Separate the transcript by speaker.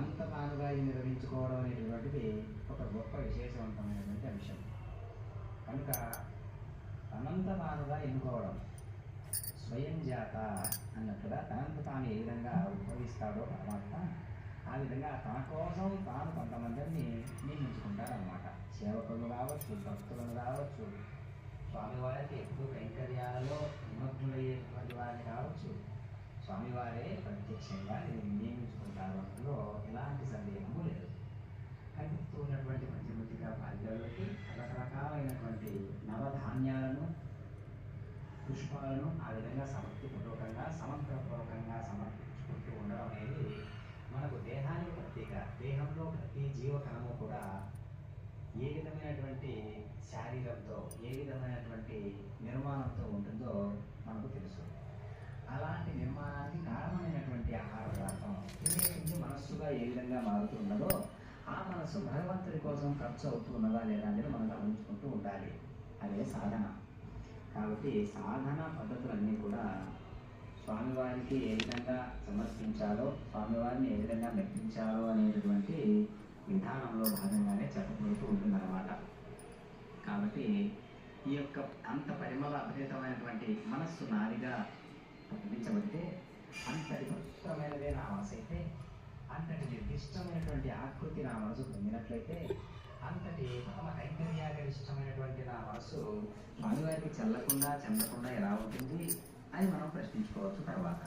Speaker 1: తనంత తానుగా నిర్వహించుకోవడం అనేటువంటిది ఒక గొప్ప విశేషవంతమైనటువంటి అంశం. కనుక తనంత తానుగా ఎన్నుకోవడం స్వయం జాత అన్నట్టుగా తనంత తాను ఏ విధంగా ఉద్భవిస్తాడో పరమాత్మ ఆ విధంగా తన కోసం తాను కొంతమందిని నియమించుకుంటారన్నమాట. సేవకులను కావచ్చు, భక్తులను కావచ్చు, స్వామివారికి ఎప్పుడు కైంకర్యాలలో నిమగ్నులయ్యేటువంటి వారిని కావచ్చు, స్వామివారే ప్రత్యక్షంగా నియమించుకుంటారు. అందులో ఎలాంటి సందేహము లేదు. కనిపిస్తూ ఉన్నటువంటి పంచమృతిక బాధ్యులకి రకరకాలైనటువంటి నవధాన్యాలను, పుష్పాలను ఆ విధంగా సమర్పిపూర్వకంగా సమగ్రపూర్వకంగా సమర్పించుకుంటూ ఉండడం అనేది మనకు దేహానికి ప్రత్యేక. దేహంలో ప్రతి జీవకణము కూడా ఏ విధమైనటువంటి శారీరంతో, ఏ విధమైనటువంటి నిర్మాణంతో ఉంటుందో మనకు తెలుసు. అలాంటి నిర్మాణానికి కారణమైనటువంటి ఆహార పదార్థం తినే మనస్సుగా ఏ విధంగా మారుతూ ఉన్నదో ఆ మనస్సు భగవంతుడి కోసం ఖర్చు అవుతూ ఉన్నదా లేదా అనేది మనం గమనించుకుంటూ ఉండాలి. అదే సాధన. కాబట్టి సాధన పద్ధతులన్నీ కూడా స్వామివారికి ఏ విధంగా సమర్పించాలో, స్వామివారిని ఏ విధంగా మెప్పించాలో అనేటటువంటి విధానంలో భాగంగానే చెప్పబడుతూ ఉంటుందన్నమాట. కాబట్టి ఈ యొక్క అంత పరిమళ అభిరితమైనటువంటి మనస్సు నాదిగా పంపించబడితే, అంతటి పవిత్రమైనదే నా మనసు అయితే, అంతటి నిర్దిష్టమైనటువంటి ఆకృతి నా మనసు పొందినట్లయితే, అంతటి పరమ కైంకర్యాగరిష్టమైనటువంటి నా మనసు స్వామివారికి చెందకుండా ఎలా ఉంటుంది అని మనం ప్రశ్నించుకోవచ్చు. తర్వాత